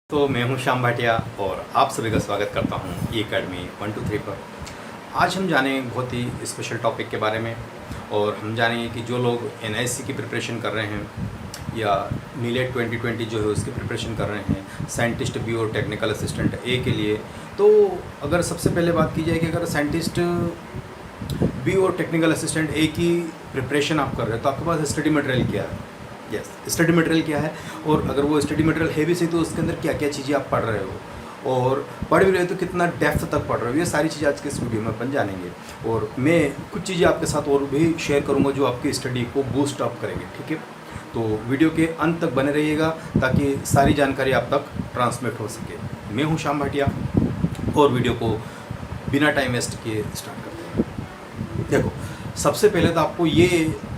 तो मैं हूं श्याम भाटिया और आप सभी का स्वागत करता हूं ई अकेडमी 123 पर। आज हम जानेंगे बहुत ही स्पेशल टॉपिक के बारे में और हम जानेंगे कि जो लोग एनआईसी की प्रिपरेशन कर रहे हैं या नीलेट 2020 जो है उसकी प्रिपरेशन कर रहे हैं साइंटिस्ट बी और टेक्निकल असिस्टेंट ए के लिए। तो अगर सबसे पहले बात की जाए कि अगर साइंटिस्ट बी और टेक्निकल असिस्टेंट ए की प्रिपरेशन आप कर रहे हैं तो आपके पास स्टडी मटेरियल क्या है। स्टडी मटेरियल क्या है और अगर वो स्टडी मटेरियल है भी सही तो उसके अंदर क्या क्या चीज़ें आप पढ़ रहे हो और पढ़ भी रहे हो तो कितना डेप्थ तक पढ़ रहे हो। ये सारी चीज़ें आज के इस वीडियो में अपन जानेंगे और मैं कुछ चीज़ें आपके साथ और भी शेयर करूँगा जो आपकी स्टडी को बूस्ट अप करेंगे। ठीक है, तो वीडियो के अंत तक बने रहिएगा ताकि सारी जानकारी आप तक ट्रांसमिट हो सके। मैं हूँ श्याम भाटिया और वीडियो को बिना टाइम वेस्ट किए स्टार्ट करते हैं। देखो, सबसे पहले तो आपको ये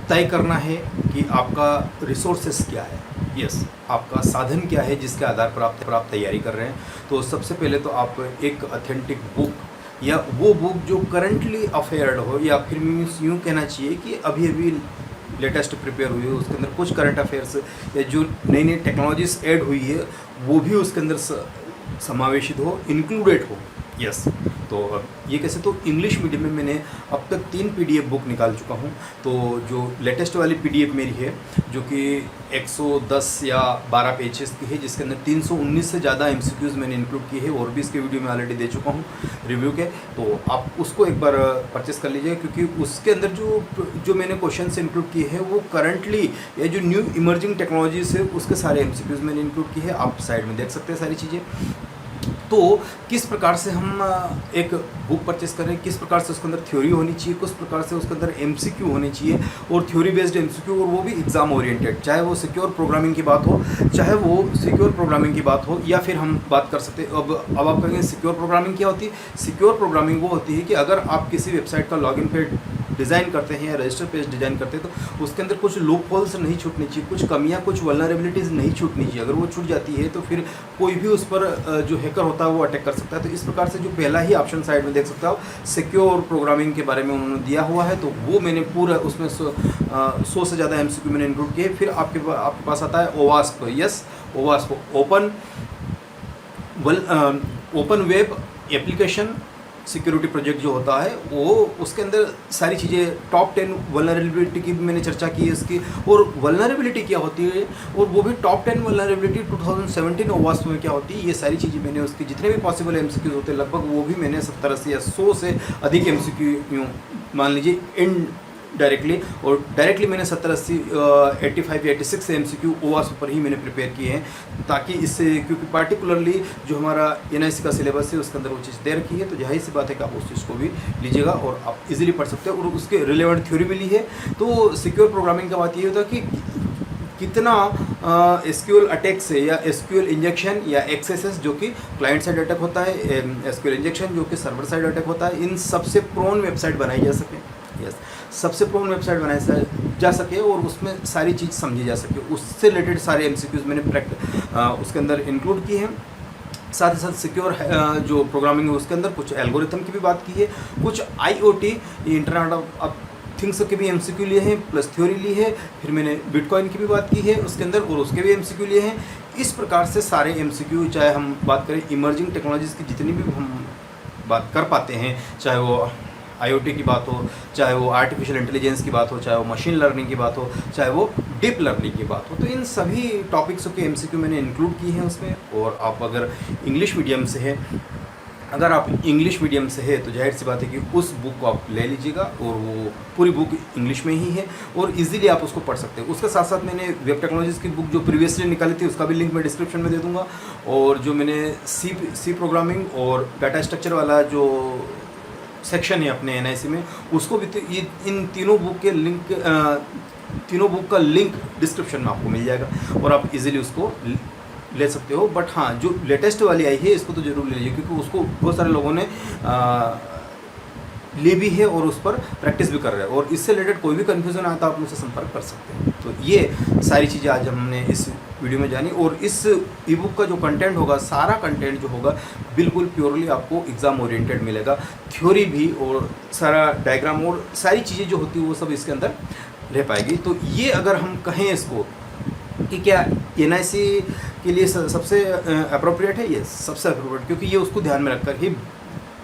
तय करना है कि आपका रिसोर्सेस क्या है। आपका साधन क्या है जिसके आधार पर आप तैयारी कर रहे हैं। तो सबसे पहले तो आप एक ऑथेंटिक बुक या वो बुक जो करंटली अफेयर्ड हो या फिर मीन्स यूँ कहना चाहिए कि अभी अभी लेटेस्ट प्रिपेयर हुई है, उसके अंदर कुछ करंट अफेयर्स या जो नई नई टेक्नोलॉजीज ऐड हुई है वो भी उसके अंदर समावेशित हो, इंक्लूडेड हो। तो ये कैसे, तो इंग्लिश मीडियम में मैंने अब तक 3 पीडीएफ बुक निकाल चुका हूँ। तो जो लेटेस्ट वाली पीडीएफ मेरी है जो कि 110 या 12 पेजेस की है, जिसके अंदर 319 से ज़्यादा एमसीक्यूज़ मैंने इंक्लूड किए हैं और भी इसके वीडियो में ऑलरेडी दे चुका हूँ रिव्यू के। तो आप उसको एक बार परचेस कर लीजिए क्योंकि उसके अंदर जो मैंने क्वेश्चन इंक्लूड किए हैं वो करंटली या जो न्यू इमर्जिंग टेक्नोलॉजीज है उसके सारे एमसीक्यूज़ मैंने इंक्लूड किए हैं। आप साइड में देख सकते हैं सारी चीज़ें। तो किस प्रकार से हम एक बुक परचेस करें, किस प्रकार से उसके अंदर थ्योरी होनी चाहिए, किस प्रकार से उसके अंदर एमसीक्यू होने चाहिए और थ्योरी बेस्ड एमसीक्यू और वो भी एग्जाम ओरिएंटेड, चाहे वो सिक्योर प्रोग्रामिंग की बात हो, चाहे वो सिक्योर प्रोग्रामिंग की बात हो या फिर हम बात कर सकते हैं। अब आप कहेंगे सिक्योर प्रोग्रामिंग क्या होती है। सिक्योर प्रोग्रामिंग वो होती है कि अगर आप किसी वेबसाइट का लॉगिन पेज डिज़ाइन करते हैं या रजिस्टर पेज डिज़ाइन करते हैं तो उसके अंदर कुछ लूप होल्स नहीं छूटनी चाहिए, कुछ कमियां, कुछ वल्नरेबिलिटीज़ नहीं छूटनी चाहिए। अगर वो छूट जाती है तो फिर कोई भी उस पर जो हैकर होता है वो अटैक कर सकता है। तो इस प्रकार से जो पहला ही ऑप्शन साइड में देख सकते हो सिक्योर प्रोग्रामिंग के बारे में उन्होंने दिया हुआ है, तो वो मैंने पूरा उसमें 100 से ज़्यादा एमसीक्यू मैंने इंक्लूड किए। फिर आपके पास आता है ओवास्प। Open web application security project जो होता है वो उसके अंदर सारी चीज़ें टॉप 10 वल्नरेबिलिटी की भी मैंने चर्चा की है इसकी, और वल्नरेबिलिटी क्या होती है और वो भी टॉप 10 वल्नरेबिलिटी 2017 ओवास्प में क्या होती है, ये सारी चीज़ें मैंने उसकी जितने भी पॉसिबल एमसीक्यूज होते हैं लगभग वो भी मैंने 70-80 या 100 से अधिक एमसीक्यू मान लीजिए इन डायरेक्टली और डायरेक्टली मैंने 70-80 85 या 86 एमसीक्यू ओवास्प पर ही मैंने प्रिपेयर किए हैं, ताकि इससे क्योंकि पार्टिकुलरली जो हमारा एनआईसी का सिलेबस है उसके अंदर वो चीज़ दे रखी है, तो जाहिर सी बात है कि आप उस चीज़ को भी लीजिएगा और आप इजीली पढ़ सकते हो और उसके रिलेवेंट थ्योरी भी ली है। तो सिक्योर प्रोग्रामिंग का बात ये होता है कि कितना एसक्यूएल अटैक से या एसक्यूएल इंजेक्शन या एक्सेसेस जो कि क्लाइंट साइड अटैक होता है, एसक्यूएल इंजेक्शन जो कि सर्वर साइड अटैक होता है, इन सबसे प्रोन वेबसाइट बनाई जा सके। सबसे प्रोन वेबसाइट बनाई जा सके और उसमें सारी चीज़ समझी जा सके, उससे रिलेटेड सारे एमसीक्यूज मैंने उसके अंदर इंक्लूड किए हैं। साथ ही साथ सिक्योर जो प्रोग्रामिंग है उसके अंदर कुछ एल्गोरिथम की भी बात की है, कुछ आईओटी इंटरनेट ऑफ थिंग्स के भी एमसीक्यू लिए हैं, प्लस थ्योरी ली है। फिर मैंने बिटकॉइन की भी बात की है उसके अंदर और उसके भी एमसीक्यू लिए हैं। इस प्रकार से सारे एमसीक्यू, चाहे हम बात करें इमर्जिंग टेक्नोलॉजीज़ की जितनी भी हम बात कर पाते हैं, चाहे वो आईओटी की बात हो, चाहे वो आर्टिफिशियल इंटेलिजेंस की बात हो, चाहे वो मशीन लर्निंग की बात हो, चाहे वो डीप लर्निंग की बात हो, तो इन सभी टॉपिक्स के एमसीक्यू मैंने इंक्लूड किए हैं उसमें। और आप अगर इंग्लिश मीडियम से है तो जाहिर सी बात है कि उस बुक को आप ले लीजिएगा और वो पूरी बुक इंग्लिश में ही है और इजीली आप उसको पढ़ सकते हैं। उसके साथ साथ मैंने वेब टेक्नोलॉजीज़ की बुक जो प्रीवियसली निकाली थी उसका भी लिंक मैं डिस्क्रिप्शन में दे दूँगा, और जो मैंने सी प्रोग्रामिंग और डाटा स्ट्रक्चर वाला जो सेक्शन है अपने एनआईसी में उसको भी, तो ये इन तीनों बुक का लिंक डिस्क्रिप्शन में आपको मिल जाएगा और आप इजीली उसको ले सकते हो। बट हाँ, जो लेटेस्ट वाली आई है इसको तो जरूर ले लीजिए क्योंकि उसको बहुत सारे लोगों ने ली भी है और उस पर प्रैक्टिस भी कर रहे हैं, और इससे रिलेटेड कोई भी कन्फ्यूज़न आता है आप मुझसे संपर्क कर सकते हैं। तो ये सारी चीज़ें आज हमने इस वीडियो में जानी, और इस ई बुक का जो कंटेंट होगा, सारा कंटेंट जो होगा बिल्कुल प्योरली आपको एग्ज़ाम ओरिएंटेड मिलेगा। थ्योरी भी और सारा डायग्राम और सारी चीज़ें जो होती है वो सब इसके अंदर रह पाएगी। तो ये अगर हम कहें इसको कि क्या एनआईसी के लिए सबसे अप्रोप्रिएट है, ये सबसे अप्रोप्रिएट, क्योंकि ये उसको ध्यान में रखकर ही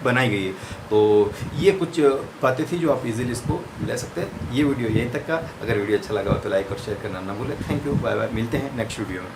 बनाई गई है। तो ये कुछ बातें थी जो आप इजीली इसको ले सकते हैं। ये वीडियो यहीं तक का। अगर वीडियो अच्छा लगा हो तो लाइक और शेयर करना ना भूलें। थैंक यू, बाय बाय, मिलते हैं नेक्स्ट वीडियो में।